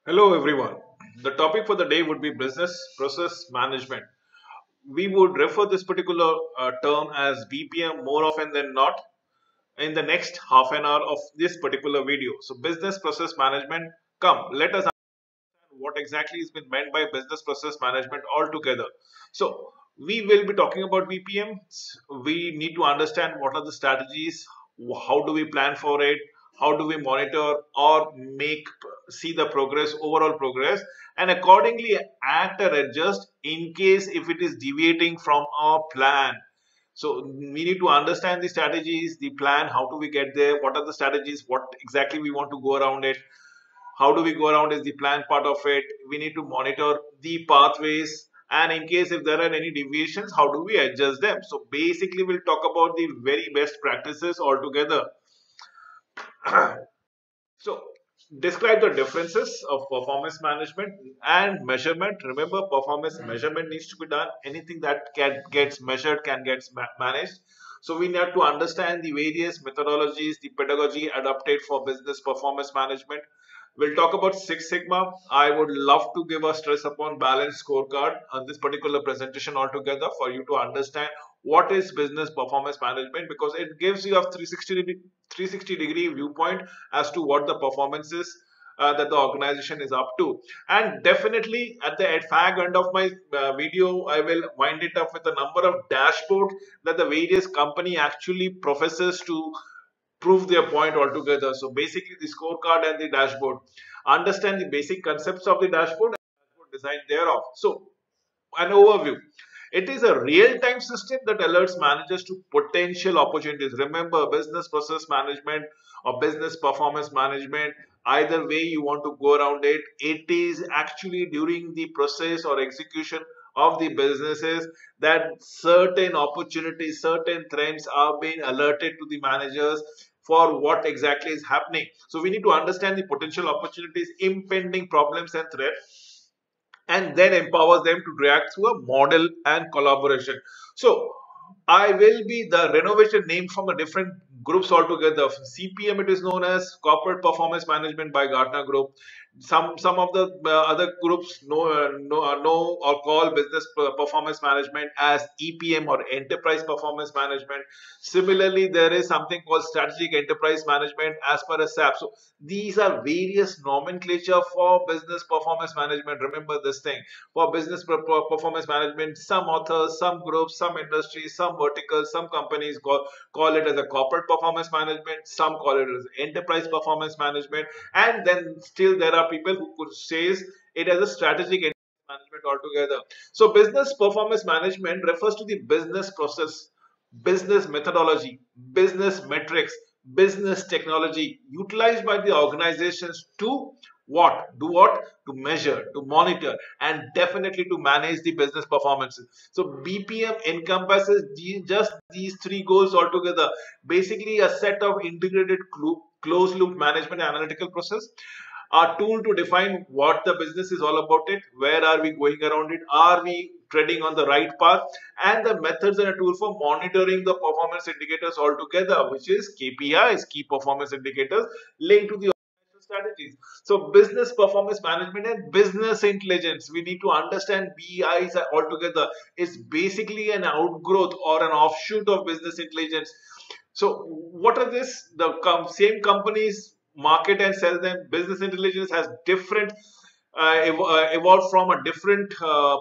Hello everyone. The topic for the day would be business process management. We would refer this particular term as BPM more often than not in the next half an hour of this particular video. So business process management, come, let us understand what exactly has been meant by business process management altogether. So we will be talking about BPM. We need to understand what are the strategies, how do we plan for it, how do we monitor or make see the progress, overall progress, and accordingly act or adjust in case if it is deviating from our plan. So we need to understand the strategies, the plan, how do we get there, what are the strategies, what exactly we want to go around it, how do we go around is the plan part of it. We need to monitor the pathways, and in case if there are any deviations, how do we adjust them. So basically we'll talk about the very best practices altogether. So describe the differences of performance management and measurement. Remember, performance measurement needs to be done. Anything that gets measured can get managed. So we need to understand the various methodologies, the pedagogy adopted for business performance management. We'll talk about Six Sigma. I would love to give a stress upon balanced scorecard on this particular presentation altogether for you to understand what is business performance management, because it gives you a 360 degree viewpoint as to what the performance is that the organization is up to. And definitely at the fag end of my video, I will wind it up with a number of dashboards that the various company actually professes to prove their point altogether. So basically the scorecard and the dashboard. Understand the basic concepts of the dashboard and dashboard design thereof. So an overview. It is a real-time system that alerts managers to potential opportunities. Remember, business process management or business performance management, either way you want to go around it, it is actually during the process or execution of the businesses that certain opportunities, certain trends are being alerted to the managers for what exactly is happening. So we need to understand the potential opportunities, impending problems and threats, and then empowers them to react through a model and collaboration. So I will be the renovation name from the different groups altogether. CPM, it is known as Corporate Performance Management by Gartner Group. Some of the other groups know or call business performance management as EPM or Enterprise Performance Management. Similarly, there is something called Strategic Enterprise Management as per a SAP. So these are various nomenclature for business performance management. Remember this thing. For business performance management, some authors, some groups, some industries, some verticals, some companies call it as a corporate performance management, some call it as enterprise performance management, and then still there are people who could say it as a strategic management altogether. So business performance management refers to the business process, business methodology, business metrics, business technology utilized by the organizations to what to measure, to monitor, and definitely to manage the business performances. So BPM encompasses just these three goals altogether. Basically a set of integrated closed loop management and analytical process, a tool to define what the business is all about it, where are we going around it, are we treading on the right path, and the methods and a tool for monitoring the performance indicators altogether, which is KPIs, key performance indicators, linked to the strategies. So business performance management and business intelligence, we need to understand BIs altogether is basically an outgrowth or an offshoot of business intelligence. So what are this? The same companies market and sell them. Business intelligence has different evolved from a different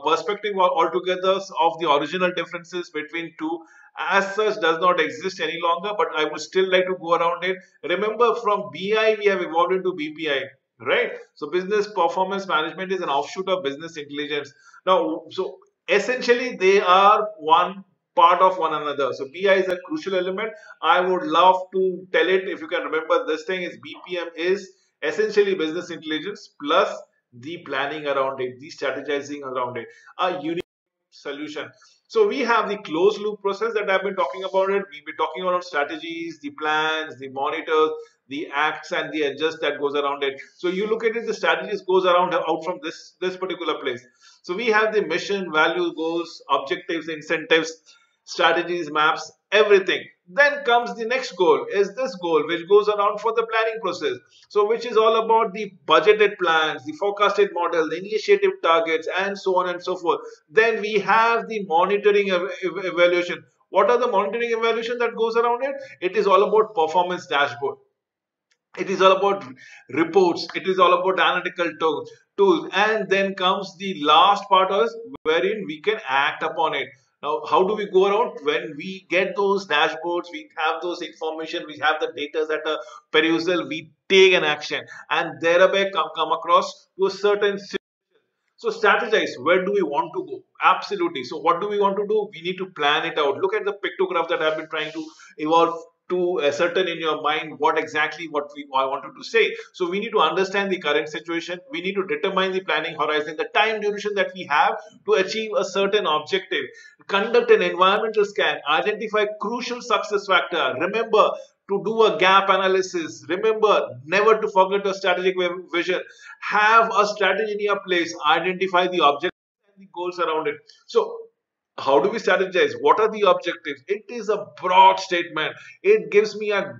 perspective altogether of the original differences between two. As such, does not exist any longer, but I would still like to go around it. Remember, from BI we have evolved into BPI, right? So business performance management is an offshoot of business intelligence. Now, so essentially they are one part of one another. So BI is a crucial element. I would love to tell it, if you can remember, this thing is BPM is essentially business intelligence plus the planning around it, the strategizing around it, a unique solution. So we have the closed loop process that I've been talking about it. We've been talking about strategies, the plans, the monitors, the acts, and the adjust that goes around it. So you look at it, the strategies goes around out from this particular place. So we have the mission, value, goals, objectives, incentives, strategies, maps, everything. Then comes the next goal, is this goal, which goes around for the planning process. So which is all about the budgeted plans, the forecasted model, the initiative targets, and so on and so forth. Then we have the monitoring evaluation. What are the monitoring evaluation that goes around it? It is all about performance dashboard. It is all about reports. It is all about analytical tools. And then comes the last part is wherein we can act upon it. Now, how do we go around? When we get those dashboards, we have those information, we have the data at a perusal, we take an action and thereby come across to a certain. So strategize. Where do we want to go? Absolutely. So what do we want to do? We need to plan it out. Look at the pictograph that I've been trying to evolve to ascertain in your mind what exactly I wanted to say. So we need to understand the current situation. We need to determine the planning horizon, the time duration that we have to achieve a certain objective. Conduct an environmental scan. Identify crucial success factor. Remember to do a gap analysis. Remember never to forget a strategic vision. Have a strategy in your place. Identify the objectives and the goals around it. So how do we strategize? What are the objectives? It is a broad statement. It gives me a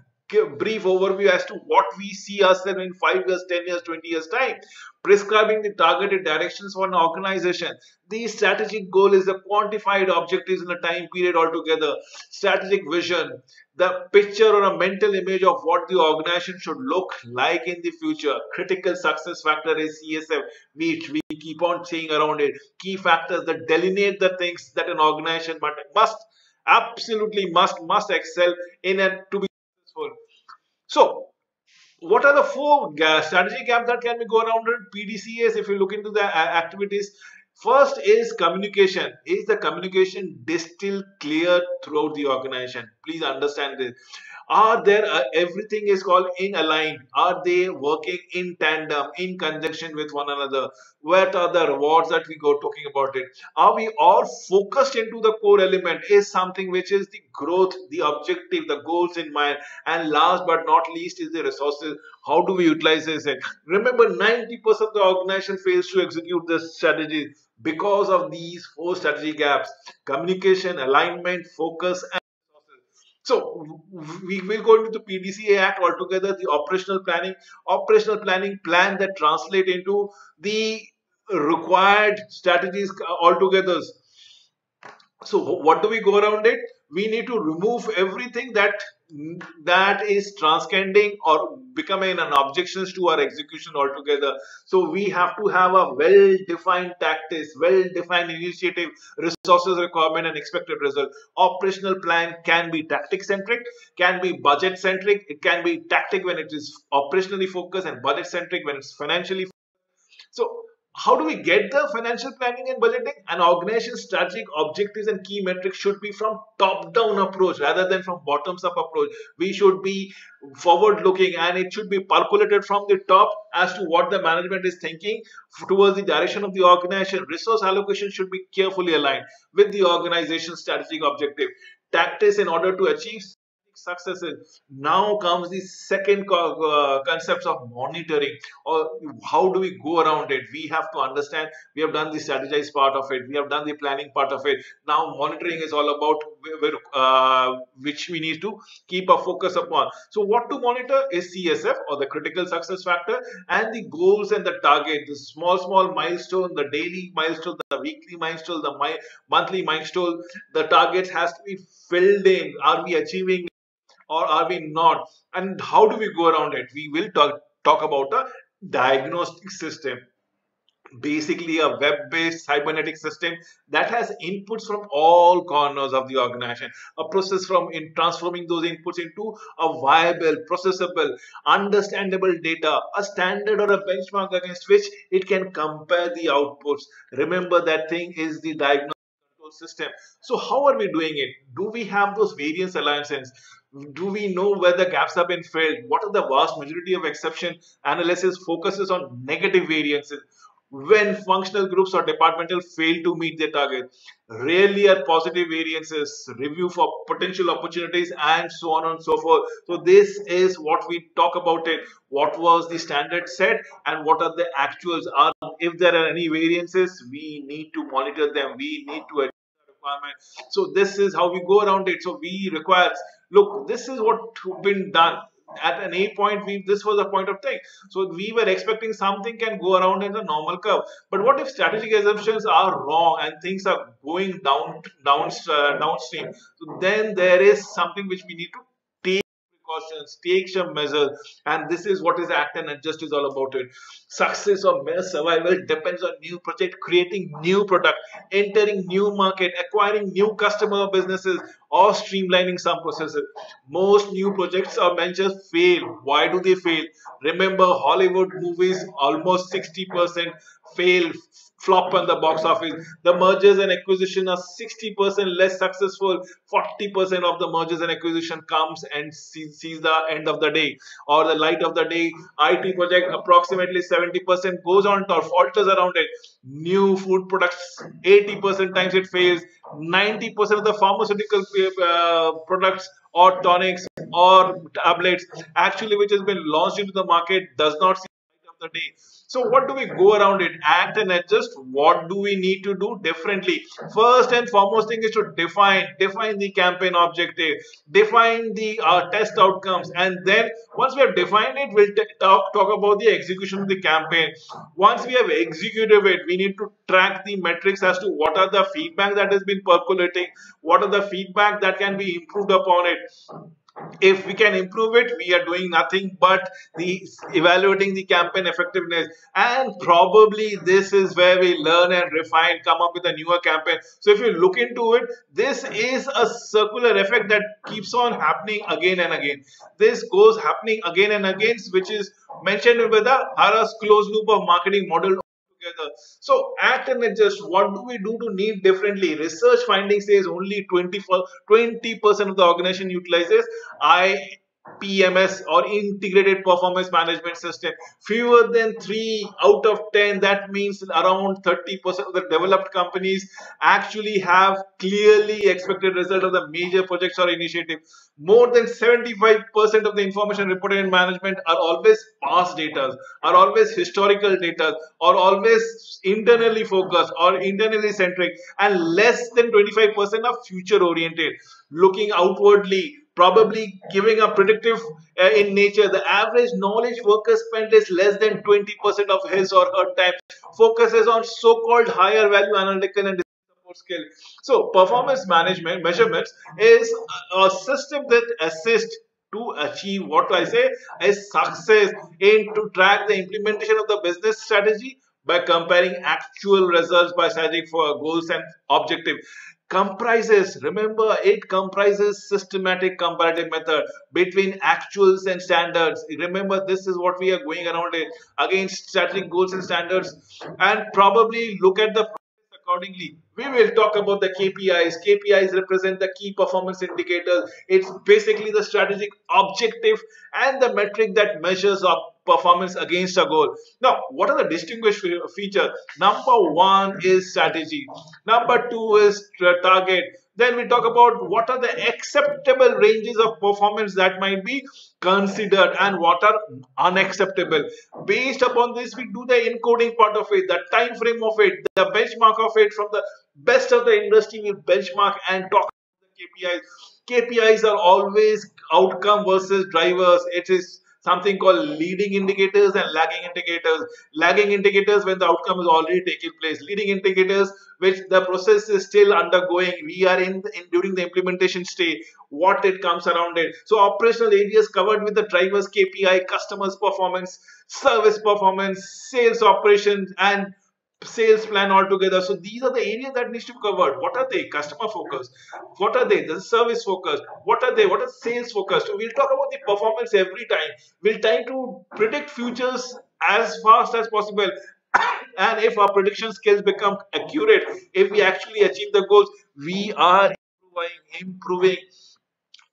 brief overview as to what we see ourselves in 5 years, 10 years, 20 years time. Prescribing the targeted directions for an organization. The strategic goal is the quantified objectives in a time period altogether. Strategic vision, the picture or a mental image of what the organization should look like in the future. Critical success factor is CSF, which we keep on saying around it. Key factors that delineate the things that an organization must absolutely must excel in and to be successful. So what are the four strategy gaps that can be go around in PDCAs if you look into the activities? First is communication. Is the communication distilled clear throughout the organization? Please understand this. Are there everything is called in aligned? Are they working in tandem, in conjunction with one another? What are the rewards that we go talking about it? Are we all focused into the core element? Is something which is the growth, the objective, the goals in mind, and last but not least is the resources. How do we utilize this? Remember, 90% of the organization fails to execute this strategy because of these four strategy gaps: communication, alignment, focus, and so we will go into the PDCA Act altogether, the operational planning plan that translate into the required strategies altogether. So what do we go around it? We need to remove everything that is transcending or becoming an objections to our execution altogether. So we have to have a well-defined tactics, well-defined initiative, resources requirement, and expected result. Operational plan can be tactic centric, can be budget centric. It can be tactic when it is operationally focused and budget centric when it's financially focused. So how do we get the financial planning and budgeting? An organization's strategic objectives and key metrics should be from top-down approach rather than from bottoms-up approach. We should be forward-looking and it should be percolated from the top as to what the management is thinking towards the direction of the organization. Resource allocation should be carefully aligned with the organization's strategic objective. Tactics in order to achieve successes. Now comes the second concepts of monitoring, or how do we go around it? We have to understand. We have done the strategized part of it. We have done the planning part of it. Now monitoring is all about which we need to keep a focus upon. So what to monitor is CSF, or the critical success factor, and the goals and the target, the small milestone, the daily milestone, the weekly milestone, the monthly milestone. The targets has to be filled in. Are we achieving or are we not? And how do we go around it? We will talk about a diagnostic system, basically a web-based cybernetic system that has inputs from all corners of the organization, a process from in transforming those inputs into a viable, processable, understandable data, a standard or a benchmark against which it can compare the outputs. Remember, that thing is the diagnostic control system. So how are we doing it? Do we have those variance alliances? Do we know where the gaps have been filled? What are the vast majority of exception analysis focuses on negative variances? When functional groups or departmental fail to meet their target, rarely are positive variances, review for potential opportunities, and so on and so forth. So this is what we talk about it. What was the standard set and what are the actuals? Are if there are any variances, we need to monitor them. We need to adjust the requirement. So this is how we go around it. So we require look, this is what been done. At an A point, this was a point of thing. So we were expecting something can go around in a normal curve. But what if strategic assumptions are wrong and things are going downstream? So then there is something which we need to take precautions, take some measures, and this is what is act and adjust is all about it. Success or mere survival depends on new project, creating new product, entering new market, acquiring new customer businesses, or streamlining some processes. Most new projects or ventures fail. Why do they fail? Remember, Hollywood movies almost 60% fail, flop on the box office. The mergers and acquisition are 60% less successful. 40% of the mergers and acquisition comes and sees the end of the day or the light of the day. IT project approximately 70% goes on or falters around it. New food products 80% times it fails. 90% of the pharmaceutical products or tonics or tablets actually which has been launched into the market does not see the light of the day. So what do we go around it? Act and adjust. What do we need to do differently? First and foremost thing is to define the campaign objective, define the test outcomes, and then once we have defined it, we'll talk about the execution of the campaign. Once we have executed it, we need to track the metrics as to what are the feedback that has been percolating, what are the feedback that can be improved upon it. If we can improve it, we are doing nothing but the evaluating the campaign effectiveness, and probably this is where we learn and refine, come up with a newer campaign. So if you look into it, this is a circular effect that keeps on happening again and again. This goes happening again and again, which is mentioned with the Harris closed loop of marketing model together. So act and adjust. What do we do to need differently? Research finding says only 20% of the organization utilizes IPMS or integrated performance management system. Fewer than 3 out of 10, that means around 30% of the developed companies actually have clearly expected result of the major projects or initiative. More than 75% of the information reported in management are always past data, are always historical data, or always internally focused or internally centric, and less than 25% are future oriented, looking outwardly, probably giving a predictive in nature. The average knowledge worker spent is less than 20% of his or her time focuses on so-called higher value analytical and support skill. So performance management measurements is a system that assists to achieve what I say is success in to track the implementation of the business strategy by comparing actual results by setting for goals and objective. Comprises, remember, it comprises systematic comparative method between actuals and standards. Remember, this is what we are going around it against strategic goals and standards, and probably look at the process accordingly. We will talk about the KPIs. KPIs represent the key performance indicators. It's basically the strategic objective and the metric that measures up performance against a goal. Now, what are the distinguished features? Number one is strategy. Number two is target. Then we talk about what are the acceptable ranges of performance that might be considered and what are unacceptable. Based upon this, we do the encoding part of it, the time frame of it, the benchmark of it from the best of the industry. We benchmark and talk about the KPIs. KPIs are always outcome versus drivers. It is something called leading indicators and lagging indicators. Lagging indicators when the outcome is already taking place. Leading indicators which the process is still undergoing. We are in during the implementation stage. What it comes around it. So operational areas covered with the drivers, KPI, customers performance, service performance, sales operations, and sales plan altogether. So these are the areas that needs to be covered. What are they? Customer focused. What are they? The service focused. What are they? What are sales focused? So we'll talk about the performance every time. We'll try to predict futures as fast as possible. And if our prediction skills become accurate, if we actually achieve the goals, we are improving.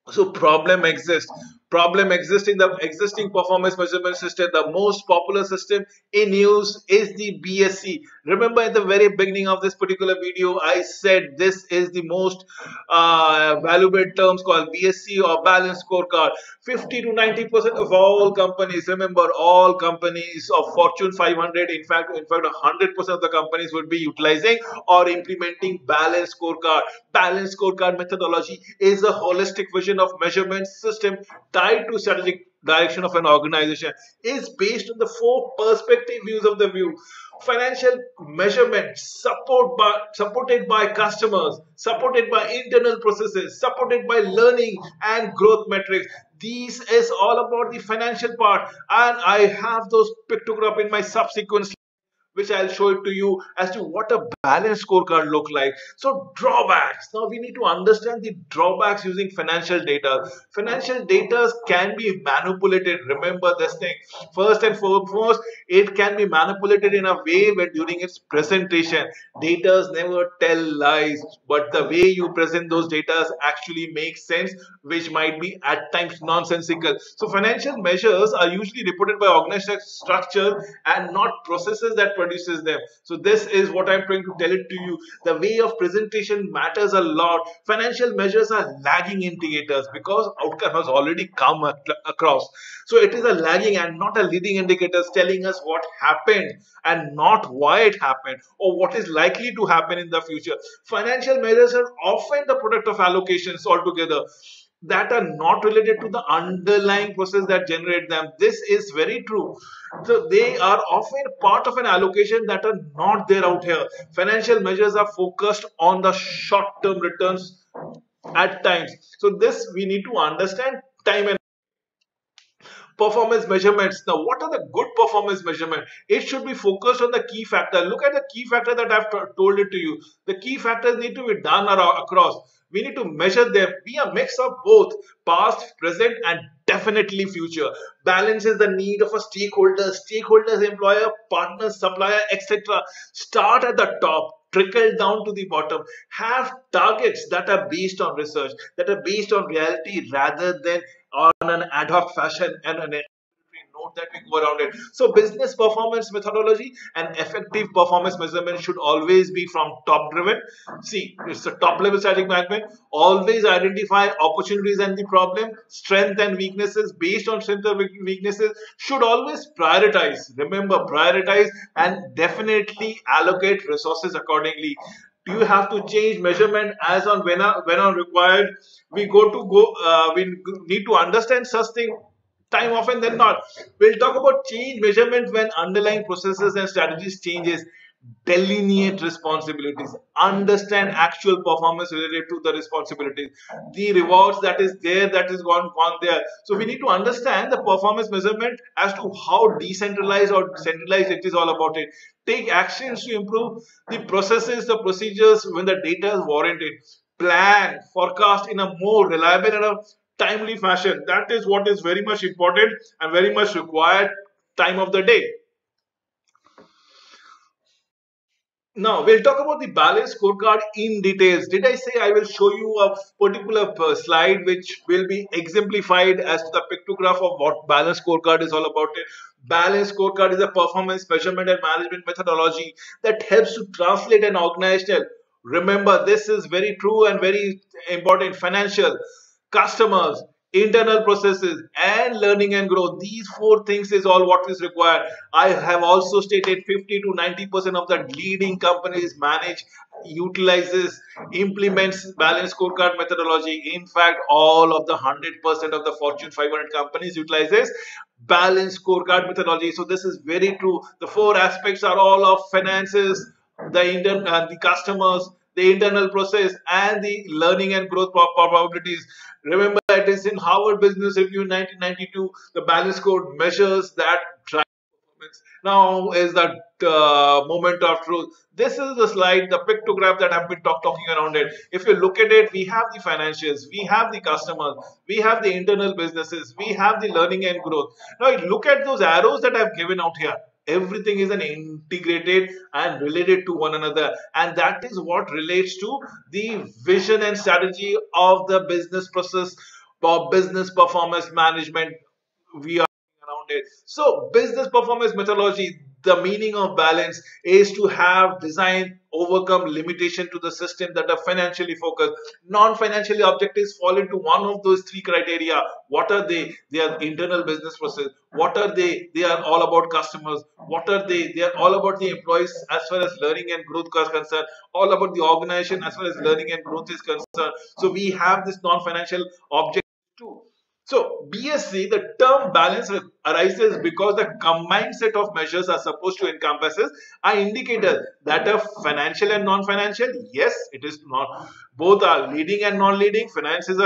So problem exists. problem exists in the existing performance measurement system. The most popular system in use is the BSC. Remember, at the very beginning of this particular video, I said this is the most valuable terms called BSC or balanced scorecard. 50 to 90% of all companies, remember, all companies of Fortune 500, in fact 100% of the companies would be utilizing or implementing balanced scorecard. Balanced scorecard methodology is a holistic vision of measurement system tied to strategic direction of an organization. Is based on the four perspective views of the view: financial measurement, supported by customers, supported by internal processes, supported by learning and growth metrics. This is all about the financial part, and I have those pictograph in my subsequent, which I'll show it to you as to what a balanced scorecard look like. So drawbacks. Now we need to understand the drawbacks using financial data. Financial data can be manipulated. Remember this thing. First and foremost, it can be manipulated in a way where during its presentation, data never tell lies, but the way you present those data actually makes sense, which might be at times nonsensical. So financial measures are usually reported by organized structure and not processes that produces them. So this is what I'm trying to tell it to you. The way of presentation matters a lot. Financial measures are lagging indicators because outcome has already come across. So it is a lagging and not a leading indicators telling us what happened and not why it happened or what is likely to happen in the future. Financial measures are often the product of allocations altogether that are not related to the underlying process that generate them. This is very true. So they are often part of an allocation that are not there out here. Financial measures are focused on the short-term returns at times. So this we need to understand time and performance measurements. Now, what are the good performance measurement? It should be focused on the key factor. Look at the key factor that I've told it to you. The key factors need to be done across. We need to measure them. Be a mix of both past, present, and definitely future. Balances the need of a stakeholders, employer, partner, supplier, etc. Start at the top, trickle down to the bottom. Have targets that are based on research, that are based on reality rather than on an ad hoc fashion and an note that we go around it. So business performance methodology and effective performance measurement should always be from top driven. See, it's a top level strategic management. Always identify opportunities and the problem, strength and weaknesses. Based on strength and weaknesses, should always prioritize. Remember, prioritize and definitely allocate resources accordingly. You have to change measurement as on when on required. We need to understand such thing time often than not. We'll talk about change measurement when underlying processes and strategies changes. Delineate responsibilities. Understand actual performance related to the responsibilities. The rewards that is there, that is gone there. So we need to understand the performance measurement as to how decentralized or centralized it is all about it. Take actions to improve the processes, the procedures when the data is warranted. Plan, forecast in a more reliable and a timely fashion. That is what is very much important and very much required time of the day. Now, we'll talk about the balanced scorecard in details. Did I say I will show you a particular slide which will be exemplified as to the pictograph of what balanced scorecard is all about it? Balanced scorecard is a performance measurement and management methodology that helps to translate an organizational. Remember, this is very true and very important. Financial, customers, internal processes, and learning and growth. These four things is all what is required. I have also stated 50 to 90% of the leading companies manage, utilizes, implements balanced scorecard methodology. In fact, all of the 100% of the Fortune 500 companies utilizes balanced scorecard methodology. So this is very true. The four aspects are all of finances, the customers, the internal process, and the learning and growth probabilities. Remember, it is in Harvard Business Review 1992. The balance code measures that drive performance. Now is that moment of truth. This is the slide, the pictograph that I've been talking around it. If you look at it, we have the financials, we have the customers, we have the internal businesses, we have the learning and growth. Now look at those arrows that I've given out here. Everything is an integrated and related to one another, and that is what relates to the vision and strategy of the business process for business performance management we are around it. So business performance methodology, the meaning of balance is to have design overcome limitation to the system that are financially focused. Non-financially objectives fall into one of those three criteria. What are they? They are internal business process. What are they? They are all about customers. What are they? They are all about the employees as far as learning and growth is concerned. All about the organization as far as learning and growth is concerned. So we have this non-financial objective too. So BSc, the term balance arises because the combined set of measures are supposed to encompasses are indicators that are financial and non-financial. Yes, it is not. Both are leading and non-leading. Finance is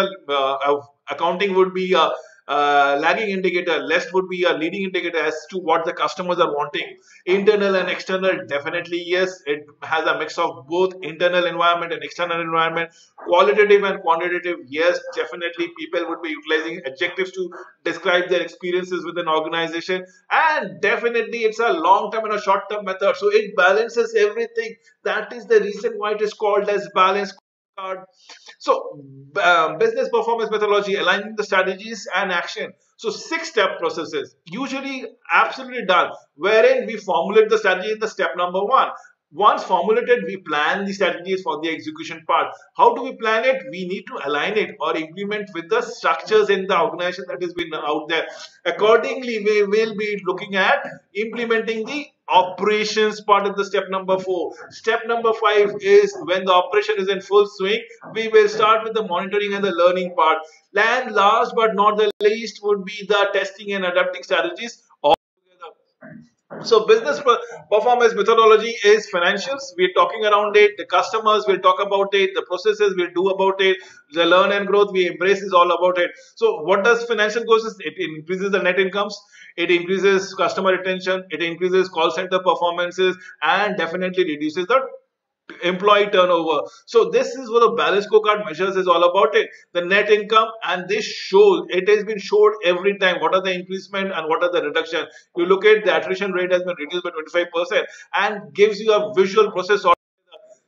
accounting would be a lagging indicator. Less would be a leading indicator as to what the customers are wanting. Internal and external, definitely yes. It has a mix of both internal environment and external environment. Qualitative and quantitative, yes, definitely people would be utilizing adjectives to describe their experiences with an organization, and definitely it's a long-term and a short-term method. So it balances everything. That is the reason why it is called as balance card. So, business performance methodology, aligning the strategies and action. So, six-step processes, usually absolutely done, wherein we formulate the strategy in the step number one. Once formulated, we plan the strategies for the execution part. How do we plan it? We need to align it or implement with the structures in the organization that has been out there. Accordingly, we will be looking at implementing the operations part of the step number 4. Step number 5 is when the operation is in full swing, we will start with the monitoring and the learning part. And last but not the least would be the testing and adapting strategies. So business performance methodology is financials. We're talking around it. The customers will talk about it. The processes will do about it. The learn and growth we embrace is all about it. So what does financial goes? It increases the net incomes. It increases customer retention. It increases call center performances and definitely reduces the employee turnover. So this is what the balance scorecard measures is all about it. The net income, and this shows, it has been showed every time what are the increasement and what are the reduction. You look at the attrition rate has been reduced by 25% and gives you a visual process.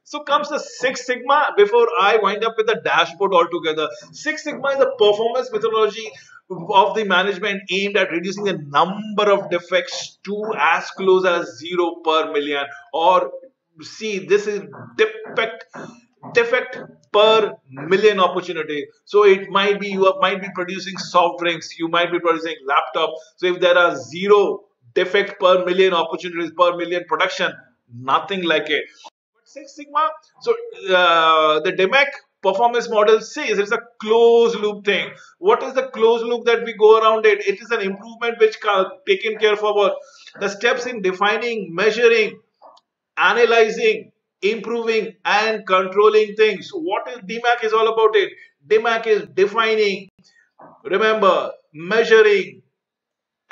So comes the Six Sigma. Before I wind up with the dashboard altogether, Six Sigma is a performance methodology of the management aimed at reducing the number of defects to as close as 0 per million, or see, this is defect per million opportunity. So it might be you might be producing soft drinks, you might be producing laptop. So if there are 0 defect per million opportunities per million production, nothing like it. But Six Sigma, so the DMAC performance model says it's a closed loop thing. What is the closed loop that we go around it? It is an improvement which taken care of the steps in defining, measuring, analyzing, improving and controlling things. So what is DMAC is all about it? DMAC is defining, remember, measuring,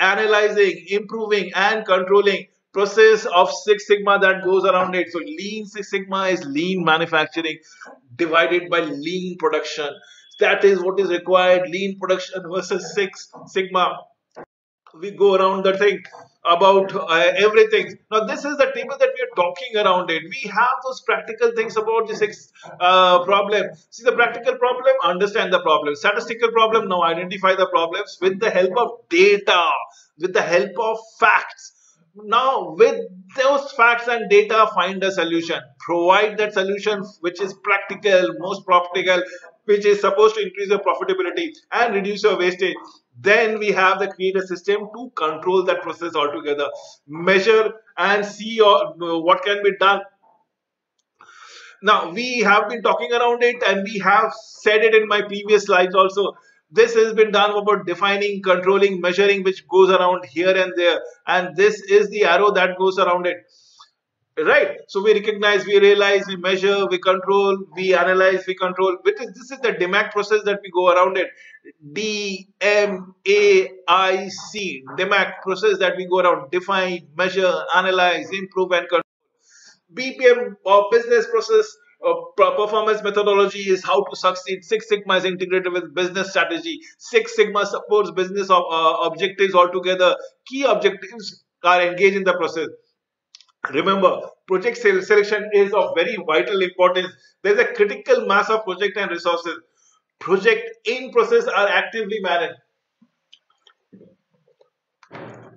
analyzing, improving and controlling process of Six Sigma that goes around it. So Lean Six Sigma is lean manufacturing divided by lean production. That is what is required, lean production versus Six Sigma. We go around the thing about everything. Now this is the table that we are talking around it. We have those practical things about the six problem. See the practical problem, understand the problem. Statistical problem, now identify the problems with the help of data, with the help of facts. Now with those facts and data, find a solution. Provide that solution which is practical, most practical, which is supposed to increase your profitability and reduce your wastage. Then we have the create a system to control that process altogether. Measure and see what can be done. Now we have been talking around it and we have said it in my previous slides also. This has been done about defining, controlling, measuring, which goes around here and there. And this is the arrow that goes around it. Right? So we recognize, we realize, we measure, we control, we analyze, we control. This is the DMAC process that we go around it. DMAIC, DMAC process that we go around. Define, measure, analyze, improve and control. BPM or business process performance methodology is how to succeed. Six Sigma is integrated with business strategy. Six Sigma supports business objectives altogether. Key objectives are engaged in the process. Remember, project selection is of very vital importance. There is a critical mass of project and resources. Project in process are actively managed.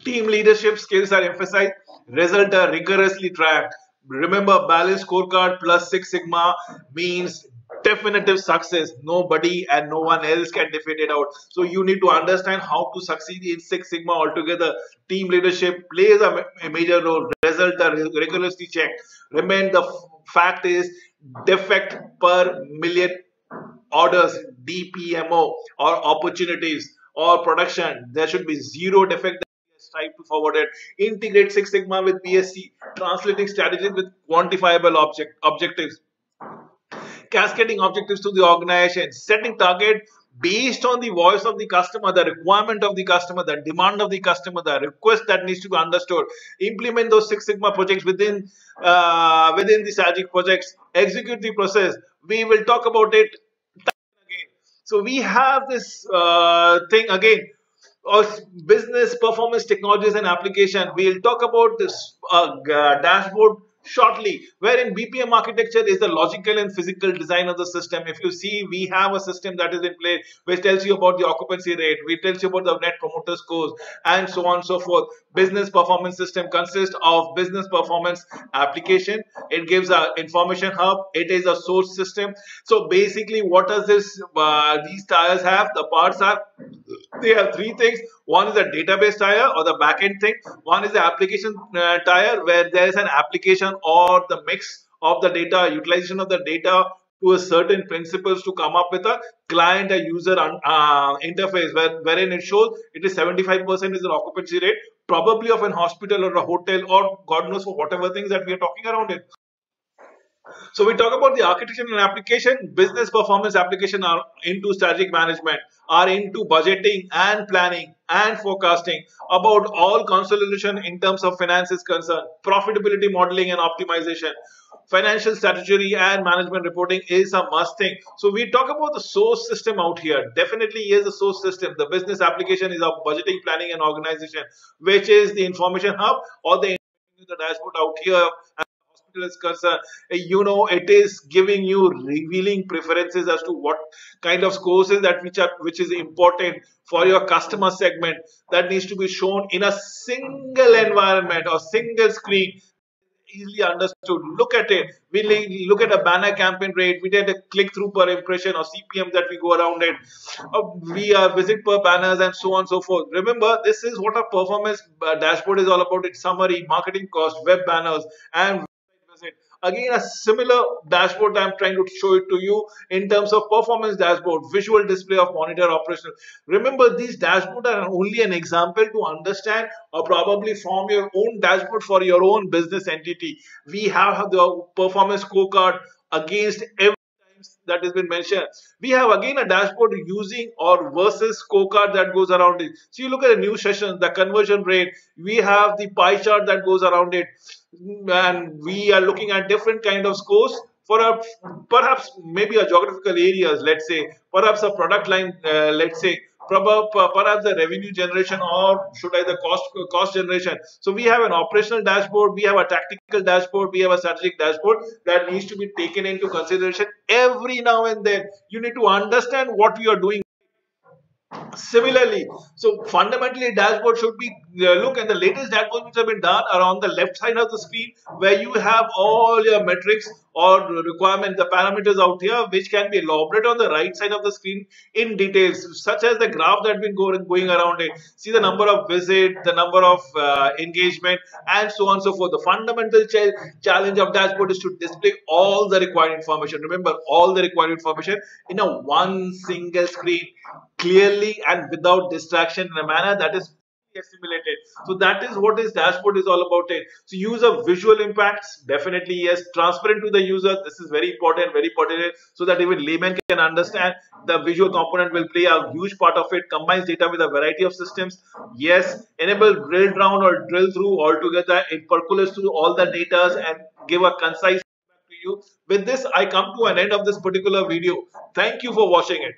Team leadership skills are emphasized. Results are rigorously tracked. Remember, balanced scorecard plus Six Sigma means definitive success. Nobody and no one else can defeat it out. So you need to understand how to succeed in Six Sigma altogether. Team leadership plays a major role. Results are rigorously checked. Remember, the fact is defect per million orders, DPMO, or opportunities or production. There should be zero defect. Strive to forward it. Integrate Six Sigma with BSC, translating strategies with quantifiable objectives, cascading objectives to the organization, setting target based on the voice of the customer, the requirement of the customer, the demand of the customer, the request that needs to be understood. Implement those Six Sigma projects within the strategic projects. Execute the process. We will talk about it again. So we have this thing again of business performance technologies and application. We'll talk about this dashboard shortly, wherein BPM architecture is the logical and physical design of the system. If you see, we have a system that is in place which tells you about the occupancy rate, which tells you about the net promoter scores, and so on and so forth. Business performance system consists of business performance application. It gives a information hub. It is a source system. So basically, what does these tires have? The parts are, they have three things. One is a database tire or the backend thing. One is the application tire, where there is an application or the mix of the data, utilization of the data to a certain principles to come up with a client a user interface, wherein it shows it is 75% is an occupancy rate, probably of an hospital or a hotel or God knows for whatever things that we are talking around it. So we talk about the architecture and application. Business performance application are into strategic management, are into budgeting and planning and forecasting, about all consolidation in terms of finance is concerned, profitability modeling and optimization. Financial strategy and management reporting is a must thing. So we talk about the source system out here. Definitely is the source system. The business application is our budgeting, planning and organization, which is the information hub or the dashboard out here. Is concerned, it is giving you revealing preferences as to what kind of scores is that which is important for your customer segment, that needs to be shown in a single environment or single screen, easily understood. Look at it. We look at a banner campaign rate. We did a click through per impression or CPM that we go around it. We visit per banners and so on and so forth. Remember, this is what a performance dashboard is all about. It's summary, marketing cost, web banners, and again a similar dashboard I'm trying to show it to you in terms of performance dashboard, visual display of monitor operational. Remember, these dashboards are only an example to understand or probably form your own dashboard for your own business entity. We have the performance scorecard against every that has been mentioned. We have again a dashboard using or versus scorecard that goes around it. So you look at a new session, the conversion rate, we have the pie chart that goes around it, and we are looking at different kind of scores for perhaps maybe a geographical areas, let's say, perhaps a product line, let's say, perhaps the revenue generation, or should I the cost generation. So we have an operational dashboard, we have a tactical dashboard, we have a strategic dashboard that needs to be taken into consideration every now and then. You need to understand what you are doing. Similarly, so fundamentally dashboard should be look at the latest dashboards which have been done are on the left side of the screen, where you have all your metrics or requirements, the parameters out here, which can be elaborated on the right side of the screen in details, such as the graph that been going around it. See the number of visits, the number of engagement, and so on and so forth. The fundamental challenge of dashboard is to display all the required information. Remember, all the required information in a one single screen, clearly and without distraction, in a manner that is assimilated. So that is what this dashboard is all about it. So use of visual impacts, definitely yes. Transparent to the user, this is very important, so that even layman can understand. The visual component will play a huge part of it. Combines data with a variety of systems, yes. Enable drill down or drill through altogether. It percolates through all the data and give a concise feedback to you. With this, I come to an end of this particular video. Thank you for watching it.